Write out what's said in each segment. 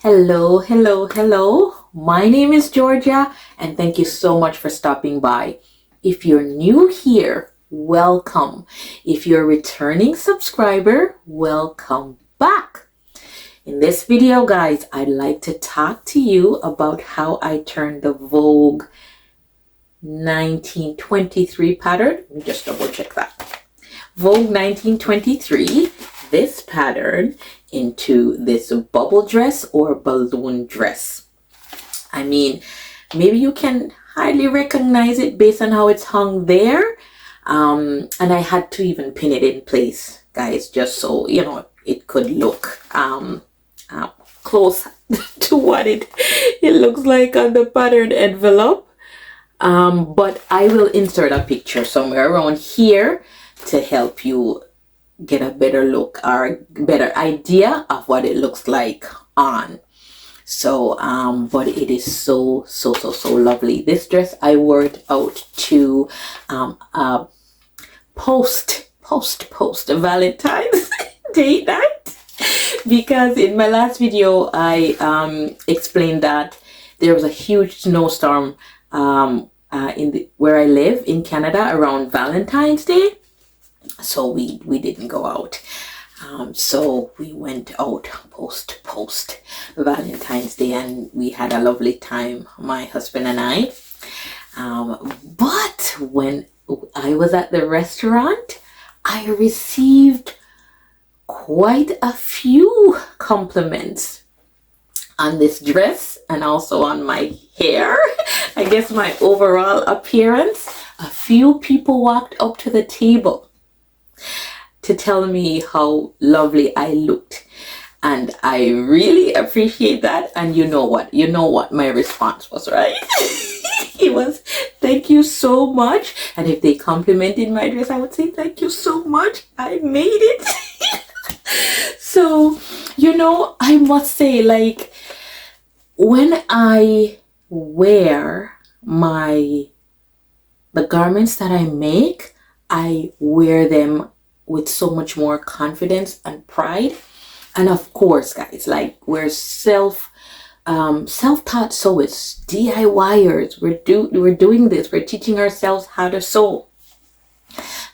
Hello, hello, hello. My name is Georgia, and thank you so much for stopping by. If you're new here, welcome. If you're a returning subscriber, welcome back. In this video, guys, I'd like to talk to you about how I turned the Vogue 1923 pattern. Let me just double check that. Vogue 1923, this pattern, into this bubble dress or balloon dress. I mean, maybe you can hardly recognize it based on how it's hung there. And I had to even pin it in place, guys, just so, it could look close to what it looks like on the pattern envelope. But I will insert a picture somewhere around here to help you get a better look or better idea of what it looks like on. So but it is so lovely. This dress, I wore it out to post Valentine's Day night, because in my last video I explained that there was a huge snowstorm where I live in Canada around Valentine's Day. So we didn't go out. So we went out post Valentine's Day, and we had a lovely time, my husband and I. But when I was at the restaurant, I received quite a few compliments on this dress and also on my hair. I guess my overall appearance. A few people walked up to the table to tell me how lovely I looked, and I really appreciate that. And you know what my response was, right? It was, thank you so much. And if they complimented my dress, I would say, thank you so much, I made it. So I must say, like, when I wear the garments that I make, I wear them with so much more confidence and pride. And of course, guys, like, we're self-taught sewists, DIYers. We're doing this. We're teaching ourselves how to sew.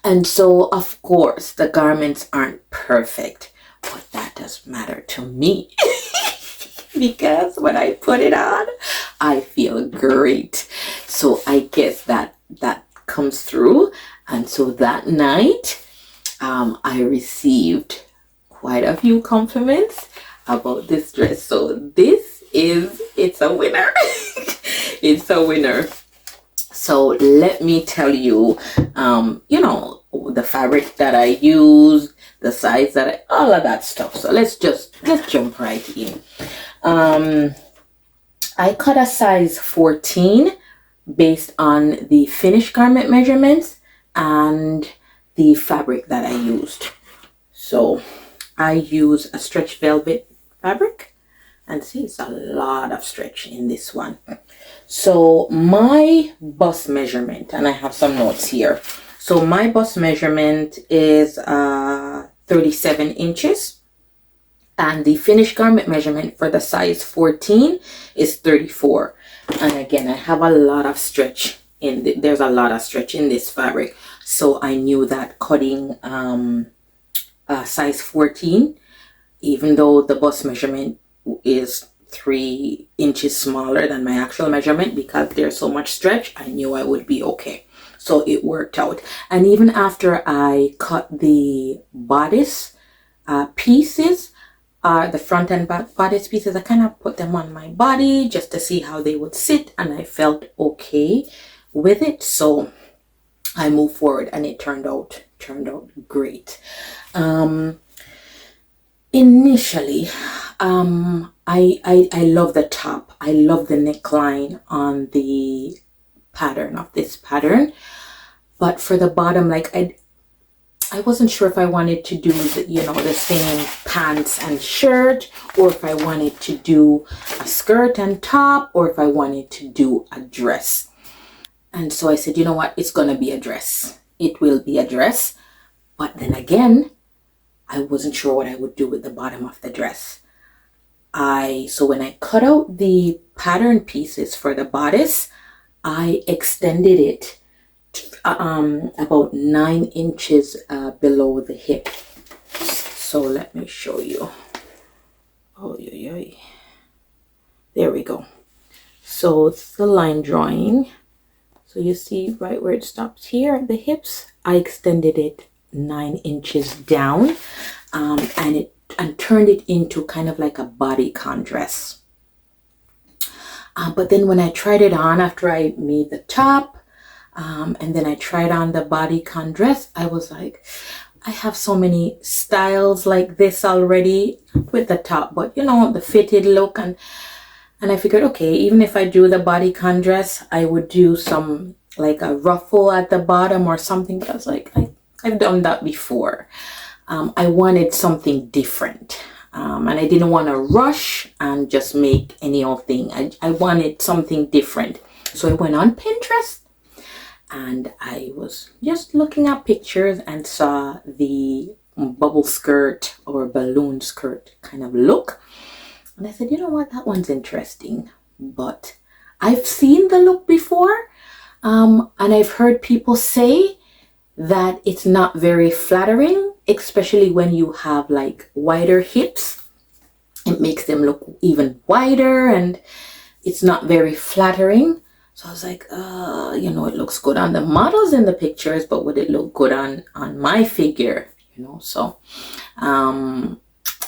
And so, of course, the garments aren't perfect, but that doesn't matter to me. Because when I put it on, I feel great. So I guess that comes through. And so that night, I received quite a few compliments about this dress. So it's a winner. It's a winner. So let me tell you, the fabric that I use, the size all of that stuff. So let's jump right in. I cut a size 14 based on the finished garment measurements and the fabric that I used. So I use a stretch velvet fabric, and see, it's a lot of stretch in this one. So my bust measurement, and I have some notes here. So my bust measurement is 37 inches. And the finished garment measurement for the size 14 is 34. And again, I have a lot of stretch there's a lot of stretch in this fabric. So I knew that cutting size 14, even though the bust measurement is 3 inches smaller than my actual measurement, because there's so much stretch, I knew I would be okay. So it worked out. And even after I cut the bodice pieces, the front and back bodice pieces, I kind of put them on my body just to see how they would sit, and I felt okay with it. So I moved forward, and it turned out great. Initially, I love the top. I love the neckline on the pattern of this pattern, but for the bottom, like, I wasn't sure if I wanted to do the same pants and shirt, or if I wanted to do a skirt and top, or if I wanted to do a dress. And so I said, you know what, it's gonna be a dress. It will be a dress. But then again, I wasn't sure what I would do with the bottom of the dress. so when I cut out the pattern pieces for the bodice, I extended it about 9 inches below the hip. So let me show you. Oh, yeah. There we go. So it's the line drawing. So you see right where it stops here at the hips, I extended it 9 inches down, and turned it into kind of like a bodycon dress. But then when I tried it on after I made the top, and then I tried on the bodycon dress, I was like, I have so many styles like this already with the top, but you know, the fitted look, and I figured, okay, even if I do the bodycon dress, I would do some like a ruffle at the bottom or something. But I was like, I've done that before. I wanted something different, and I didn't want to rush and just make any old thing. I wanted something different. So I went on Pinterest, and I was just looking at pictures and saw the bubble skirt or balloon skirt kind of look. And I said, you know what, that one's interesting. But I've seen the look before, and I've heard people say that it's not very flattering, especially when you have like wider hips. It makes them look even wider, and it's not very flattering. So I was like, you know, it looks good on the models in the pictures, but would it look good on my figure? You know, so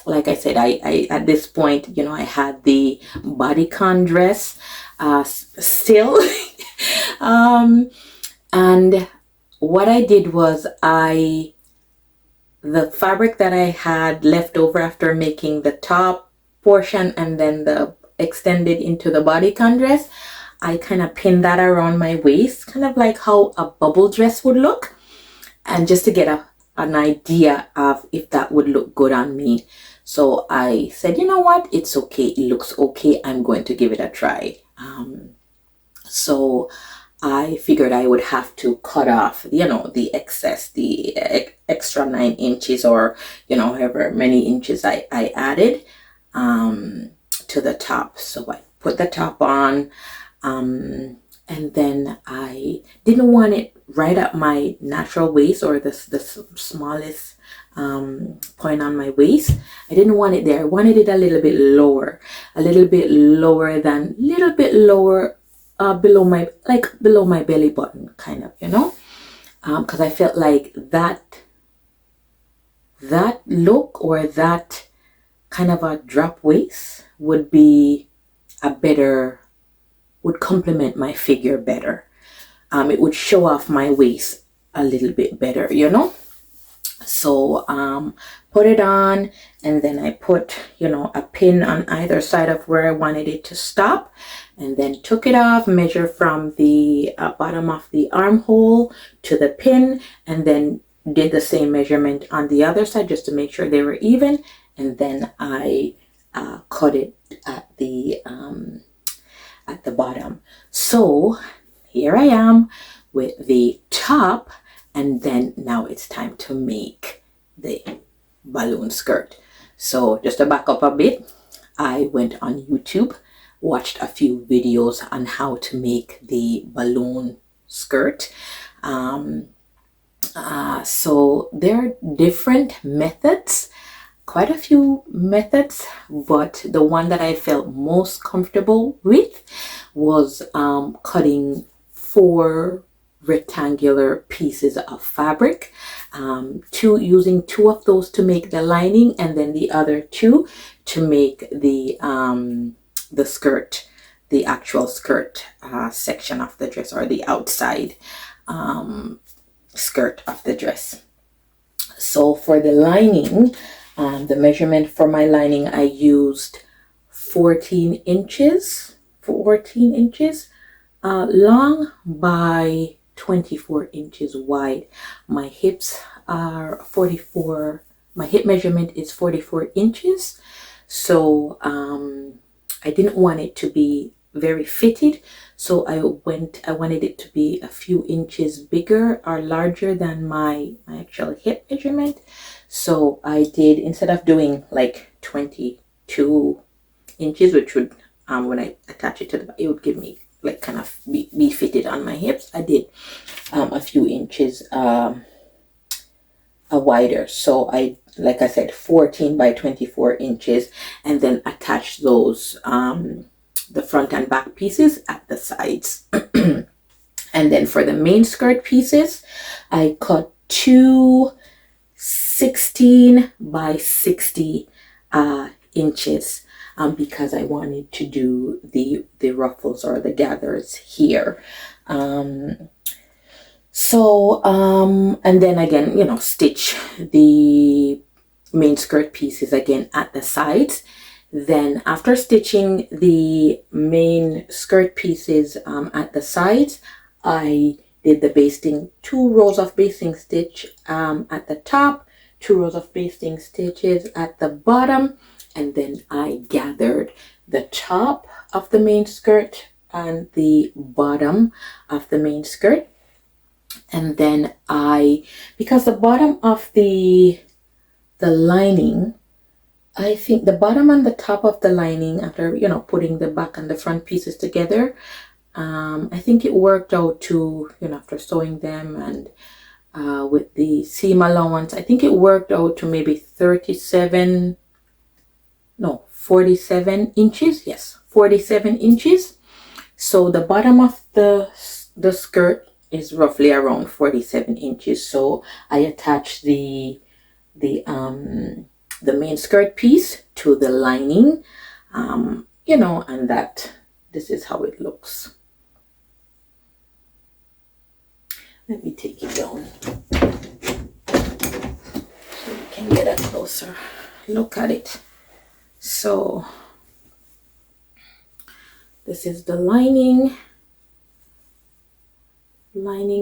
like I said, I at this point, you know, I had the bodycon dress still. And what I did was the fabric that I had left over after making the top portion and then the extended into the bodycon dress, I kind of pinned that around my waist, kind of like how a bubble dress would look, and just to get an idea of if that would look good on me. So I said, you know what, it's okay, it looks okay, I'm going to give it a try. So I figured I would have to cut off, you know, the excess, the extra 9 inches, or, you know, however many inches I added to the top. So I put the top on, and then I didn't want it right at my natural waist, or the smallest point on my waist. I didn't want it there. I wanted it a little bit lower below my belly button, kind of, you know, because I felt like that look, or that kind of a drop waist would complement my figure better. It would show off my waist a little bit better, you know. So put it on, and then I put, you know, a pin on either side of where I wanted it to stop, and then took it off, measure from the bottom of the armhole to the pin, and then did the same measurement on the other side just to make sure they were even, and then I cut it at the bottom. So here I am with the top, and then now it's time to make the balloon skirt. So just to back up a bit, I went on YouTube, watched a few videos on how to make the balloon skirt. So there are different methods, quite a few methods, but the one that I felt most comfortable with was cutting 4 rectangular pieces of fabric, using 2 of those to make the lining, and then the other 2 to make the skirt, the actual skirt section of the dress, or the outside skirt of the dress. So for the lining, the measurement for my lining, I used 14 inches long by 24 inches wide. My hips are 44, my hip measurement is 44 inches. So I didn't want it to be very fitted, so I wanted it to be a few inches bigger or larger than my actual hip measurement. So I did, instead of doing like 22 inches, which would when I attach it to the, it would give me like kind of be fitted on my hips. I did a few inches wider, so I, like I said, 14 by 24 inches, and then attach those the front and back pieces at the sides. And then for the main skirt pieces, I cut two 16 by 60 inches because I wanted to do the ruffles or the gathers here. And then again, you know, stitch the main skirt pieces again at the sides. Then after stitching the main skirt pieces at the sides, I did the basting, 2 rows of basting stitch at the top, 2 rows of basting stitches at the bottom, and then I gathered the top of the main skirt and the bottom of the main skirt. And then because the bottom of the lining, I think the bottom and the top of the lining, after, you know, putting the back and the front pieces together, I think it worked out to, you know, after sewing them and with the seam allowance, I think it worked out to maybe 47 inches. Yes, 47 inches. So the bottom of the skirt is roughly around 47 inches. So I attached the main skirt piece to the lining, you know, and this is how it looks. Let me take it down so you can get a closer look at it. So this is the lining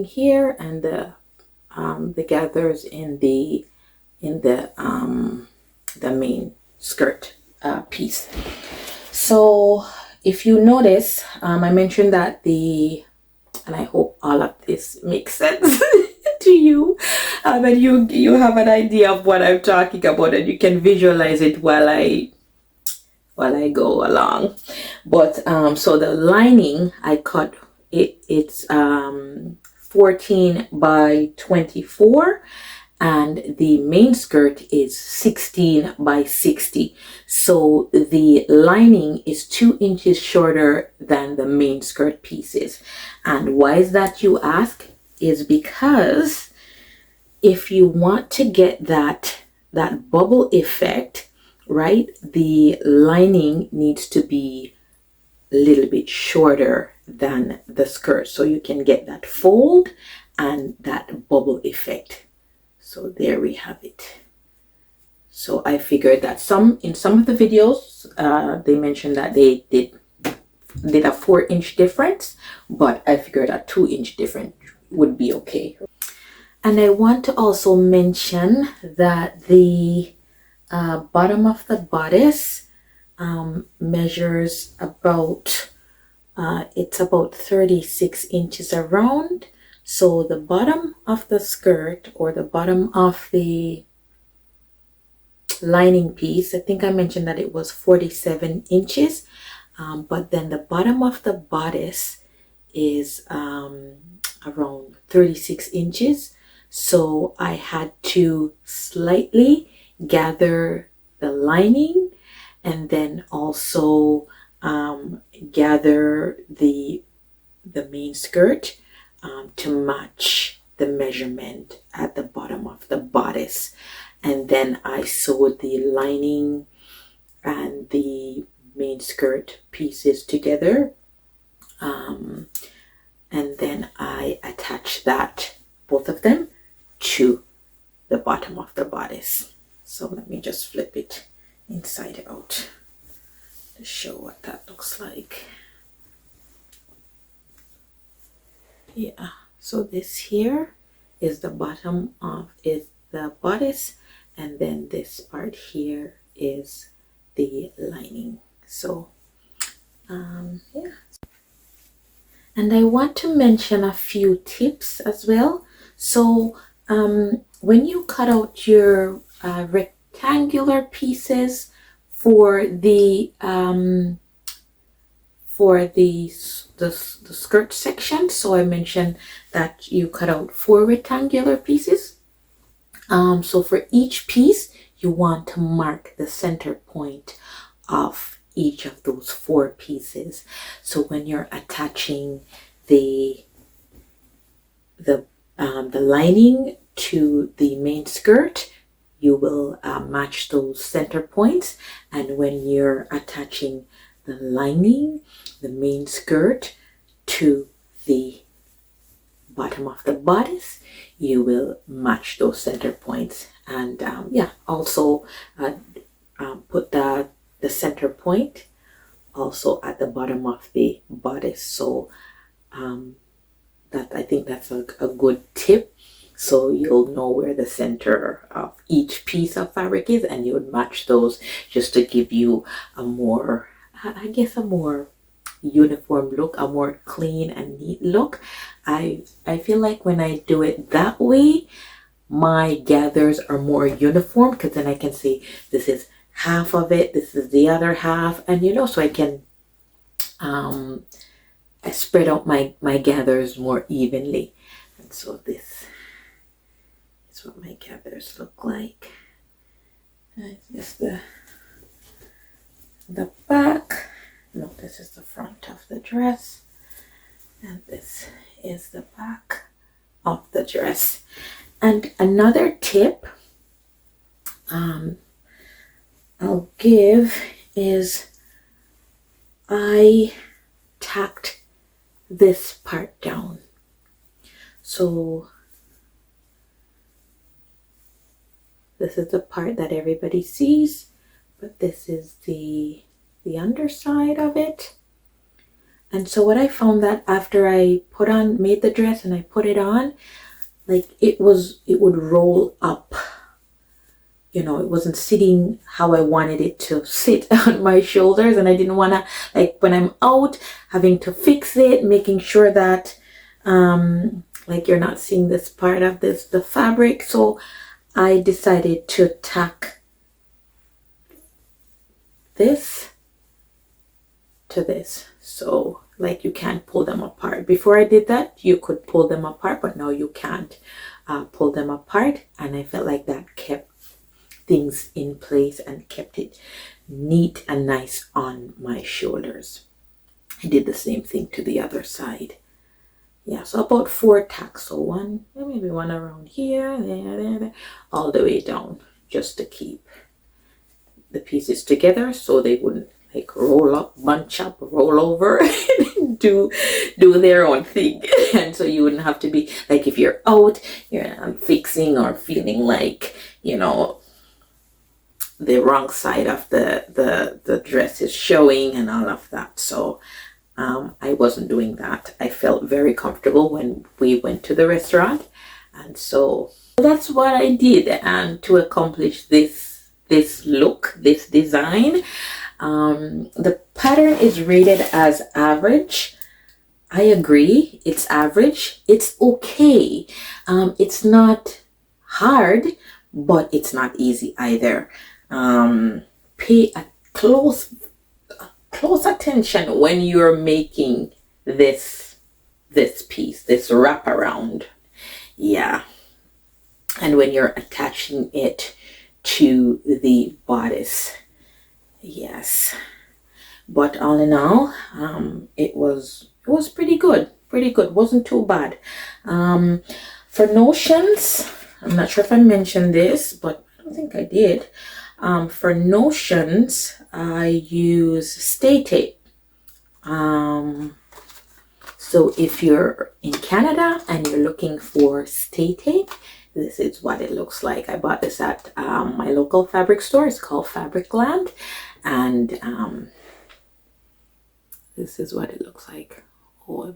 here, and the gathers in the main skirt piece. So if you notice, I mentioned that and I hope all of this makes sense to you, and you have an idea of what I'm talking about, and you can visualize it while I go along. But so the lining, I cut it's 14 by 24, and the main skirt is 16 by 60. So the lining is 2 inches shorter than the main skirt pieces. And why is that, you ask? Is because if you want to get that bubble effect, right, the lining needs to be a little bit shorter than the skirt, so you can get that fold and that bubble effect. So there we have it. So I figured that in some of the videos, they mentioned that they did a 4-inch difference, but I figured a 2-inch difference would be okay. And I want to also mention that the bottom of the bodice measures about it's about 36 inches around. So the bottom of the skirt, or the bottom of the lining piece, I think I mentioned that it was 47 inches, but then the bottom of the bodice is around 36 inches. So I had to slightly gather the lining, and then also gather the main skirt to match the measurement at the bottom of the bodice. And then I sewed the lining and the main skirt pieces together, and then I attached both of them to the bottom of the bodice. So let me just flip it inside out to show what that looks like. Yeah, so this here is the bottom of the bodice, and then this part here is the lining. So yeah, and I want to mention a few tips as well. So when you cut out your rectangular pieces For the skirt section, so I mentioned that you cut out 4 rectangular pieces. So for each piece, you want to mark the center point of each of those 4 pieces. So when you're attaching the lining to the main skirt, you will match those center points. And when you're attaching the lining, the main skirt, to the bottom of the bodice, you will match those center points. And yeah, also put the center point also at the bottom of the bodice. So that, I think that's a good tip. So you'll know where the center of each piece of fabric is, and you would match those just to give you a more, I guess, a more uniform look, a more clean and neat look. I feel like when I do it that way, my gathers are more uniform, because then I can see this is half of it, this is the other half, and you know, so I can I spread out my gathers more evenly. And so this is what my gathers look like. It's just the back. No, this is the front of the dress, and this is the back of the dress. And another tip I'll give is I tacked this part down. So this is the part that everybody sees, but this is the underside of it. And so what I found, that after I made the dress and I put it on, like it would roll up, you know, it wasn't sitting how I wanted it to sit on my shoulders. And I didn't want to, like when I'm out, having to fix it, making sure that like you're not seeing this part of the fabric. So I decided to tack this to this, so like you can't pull them apart. Before I did that, you could pull them apart, but now you can't pull them apart. And I felt like that kept things in place and kept it neat and nice on my shoulders. I did the same thing to the other side. Yeah, so about 4 tacks. So one, maybe one around here, there, all the way down, just to keep the pieces together so they wouldn't like roll up, bunch up, roll over, do their own thing. And so you wouldn't have to be like, if you're out, you're not fixing or feeling like, you know, the wrong side of the dress is showing and all of that. So I wasn't doing that. I felt very comfortable when we went to the restaurant, and so that's what I did. And to accomplish this look, this design, the pattern is rated as average. I agree, it's average. It's okay. It's not hard, but it's not easy either. Pay a close attention when you're making this piece, this wraparound. Yeah. And when you're attaching it to the bodice. Yes. But all in all, it was pretty good. Wasn't too bad. For notions, I'm not sure if I mentioned this, but I don't think I did. For notions, I use stay tape. So if you're in Canada and you're looking for stay tape, this is what it looks like. I bought this at my local fabric store. It's called Fabricland, and this is what it looks like. Oh,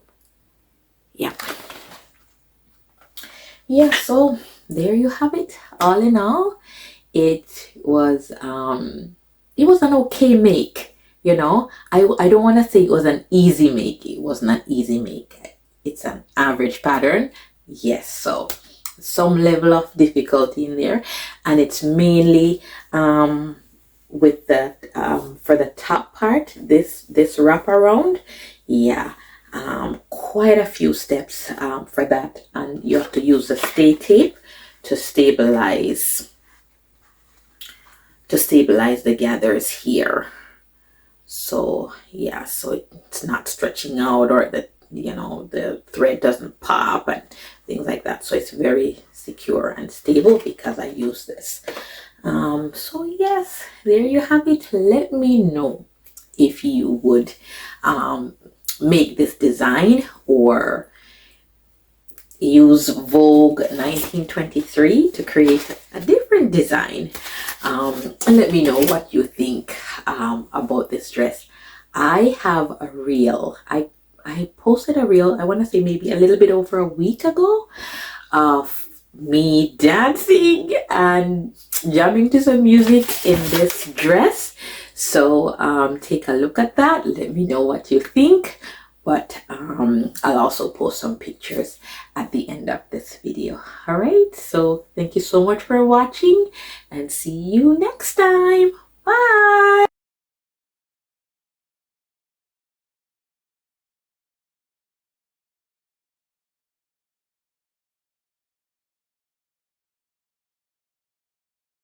yeah. Yeah, so there you have it. All in all, it was an okay make. You know, I don't want to say it was an easy make. It wasn't an easy make. It's an average pattern. Yes, so some level of difficulty in there, and it's mainly with the for the top part, this wrap around. Yeah, quite a few steps for that, and you have to use the stay tape to stabilize the gathers here. So yeah, so it's not stretching out, or the the thread doesn't pop and things like that. So it's very secure and stable because I use this. So yes, there you have it. Let me know if you would make this design or use Vogue 1923 to create a different design. And let me know what you think about this dress. I have a reel. I posted a reel, I want to say maybe a little bit over a week ago, of me dancing and jamming to some music in this dress. So take a look at that. Let me know what you think. But I'll also post some pictures at the end of this video. All right, so thank you so much for watching, and see you next time.